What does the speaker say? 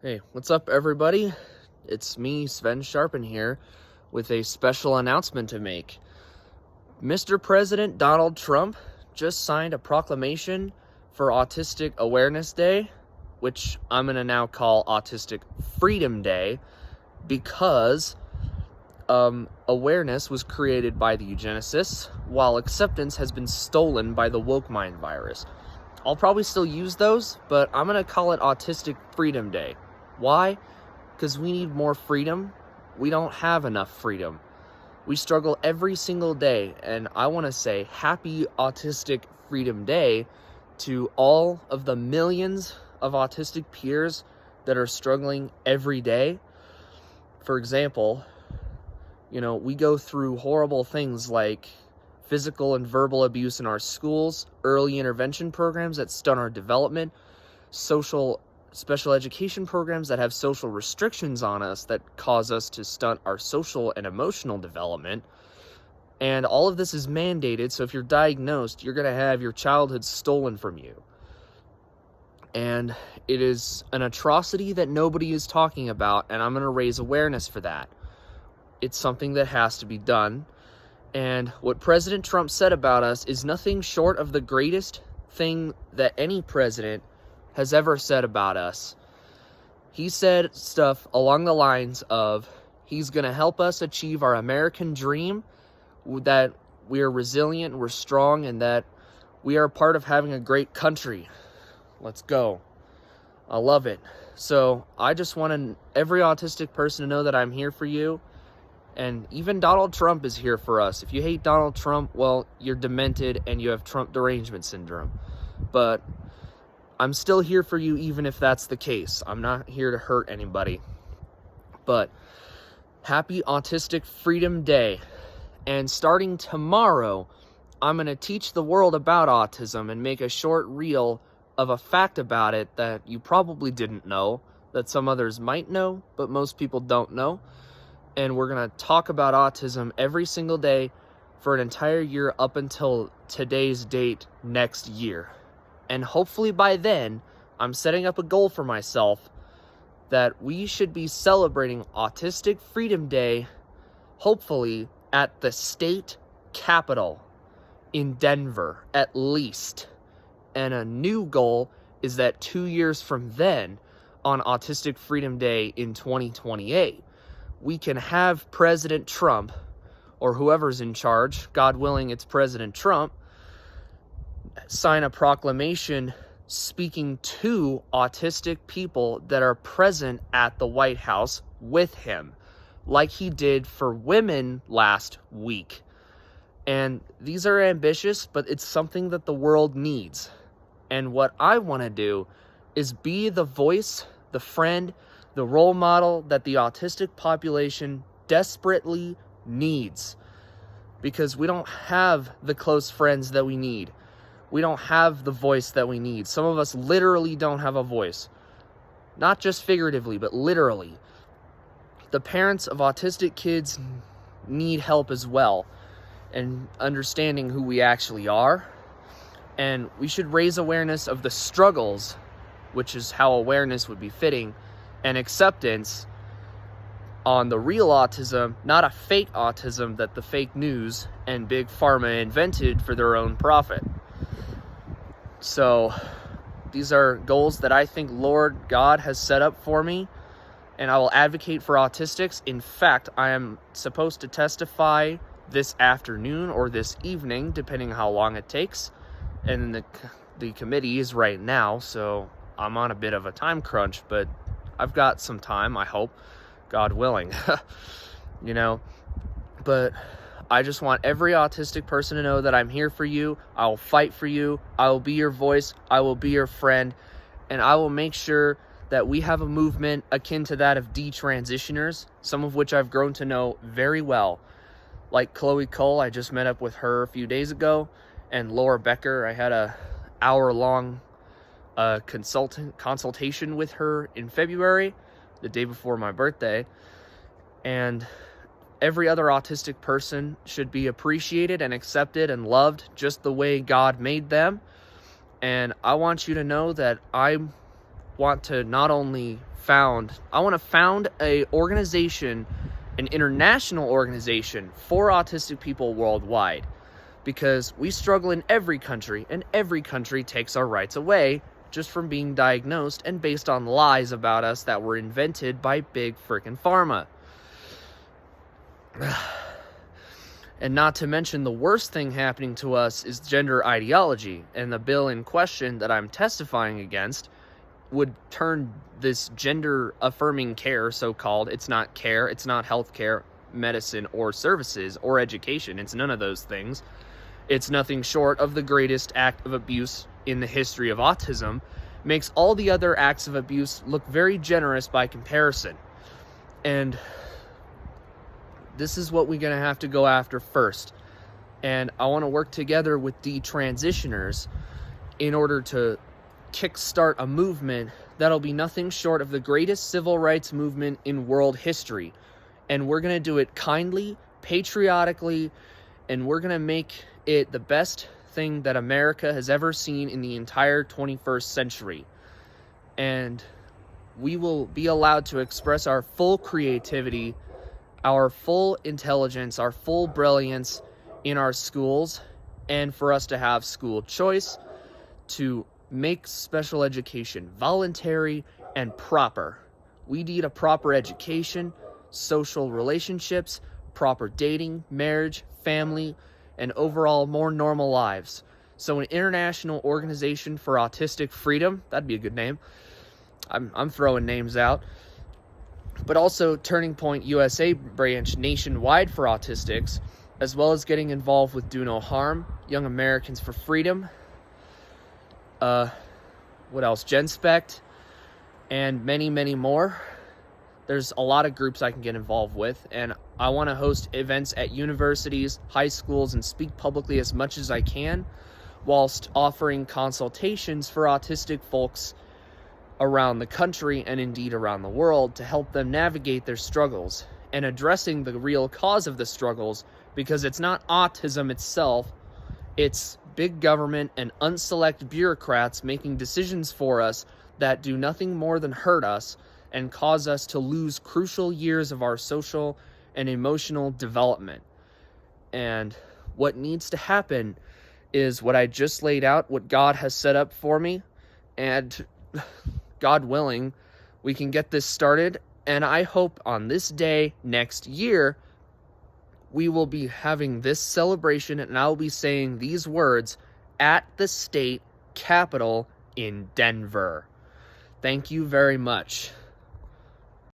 Hey, what's up, everybody? It's me, Sven Scharpen here, with a special announcement to make. Mr. President Donald Trump just signed a proclamation for Autistic Awareness Day, which I'm going to now call Autistic Freedom Day, because awareness was created by the eugenicists, while acceptance has been stolen by the woke mind virus. I'll probably still use those, but I'm going to call it Autistic Freedom Day. Why? Because we need more freedom. We don't have enough freedom. We struggle every single day, and I want to say happy Autistic Freedom Day to all of the millions of autistic peers that are struggling every day. For example, we go through horrible things like physical and verbal abuse in our schools, early intervention programs that stunt our development, special education programs that have social restrictions on us that cause us to stunt our social and emotional development. And all of this is mandated, so if you're diagnosed, you're going to have your childhood stolen from you. And it is an atrocity that nobody is talking about, and I'm going to raise awareness for that. It's something that has to be done. And what President Trump said about us is nothing short of the greatest thing that any president has ever said about us. He said stuff along the lines of he's going to help us achieve our American dream, that we are resilient, we're strong, and that we are part of having a great country. Let's go. I love it. So I just want every autistic person to know that I'm here for you. And even Donald Trump is here for us. If you hate Donald Trump, well, you're demented and you have Trump derangement syndrome. But I'm still here for you even if that's the case. I'm not here to hurt anybody. But happy Autistic Freedom Day. And starting tomorrow, I'm going to teach the world about autism and make a short reel of a fact about it that you probably didn't know, that some others might know, but most people don't know. And we're going to talk about autism every single day for an entire year up until today's date next year. And hopefully by then, I'm setting up a goal for myself that we should be celebrating Autistic Freedom Day, hopefully at the state capitol in Denver, at least. And a new goal is that 2 years from then, on Autistic Freedom Day in 2028, we can have President Trump, or whoever's in charge, God willing it's President Trump, sign a proclamation speaking to autistic people that are present at the White House with him, like he did for women last week. And these are ambitious, but it's something that the world needs. And what I want to do is be the voice, the friend, the role model that the autistic population desperately needs, because we don't have the close friends that we need. We don't have the voice that we need. Some of us literally don't have a voice. Not just figuratively, but literally. The parents of autistic kids need help as well, and understanding who we actually are. And we should raise awareness of the struggles, which is how awareness would be fitting, and acceptance on the real autism, not a fake autism that the fake news and big pharma invented for their own profit. So these are goals that I think Lord God has set up for me, and I will advocate for autistics. In fact, I am supposed to testify this afternoon or this evening, depending how long it takes. And the committee is right now, so I'm on a bit of a time crunch, but I've got some time, I hope, God willing. But I just want every autistic person to know that I'm here for you. I will fight for you. I will be your voice. I will be your friend. And I will make sure that we have a movement akin to that of detransitioners, some of which I've grown to know very well. Like Chloe Cole, I just met up with her a few days ago. And Laura Becker, I had a hour-long consultation with her in February, the day before my birthday. And every other autistic person should be appreciated and accepted and loved just the way God made them. And I want you to know that I'm want to found a organization, an international organization for autistic people worldwide, because we struggle in every country, and every country takes our rights away just from being diagnosed and based on lies about us that were invented by big frickin' pharma. And not to mention, the worst thing happening to us is gender ideology, and the bill in question that I'm testifying against would turn this gender affirming care, so-called, it's not care, it's not healthcare, medicine, or services, or education, it's none of those things. It's nothing short of the greatest act of abuse in the history of autism, makes all the other acts of abuse look very generous by comparison. And this is what we're going to have to go after first. And I want to work together with detransitioners in order to kickstart a movement that'll be nothing short of the greatest civil rights movement in world history. And we're going to do it kindly, patriotically, and we're going to make it the best thing that America has ever seen in the entire 21st century. And we will be allowed to express our full creativity, our full intelligence, our full brilliance in our schools, and for us to have school choice, to make special education voluntary and proper. We need a proper education, social relationships, proper dating, marriage, family, and overall more normal lives. So an international organization for autistic freedom, that'd be a good name. I'm throwing names out. But also Turning Point USA branch nationwide for autistics, as well as getting involved with Do No Harm, Young Americans for Freedom, what else? GenSpect, and many, many more. There's a lot of groups I can get involved with, and I want to host events at universities, high schools, and speak publicly as much as I can, whilst offering consultations for autistic folks around the country and indeed around the world to help them navigate their struggles and addressing the real cause of the struggles, because it's not autism itself, it's big government and unselect bureaucrats making decisions for us that do nothing more than hurt us and cause us to lose crucial years of our social and emotional development. And what needs to happen is what I just laid out, what God has set up for me, and God willing, we can get this started. And I hope on this day next year, we will be having this celebration, and I'll be saying these words at the state capitol in Denver. Thank you very much.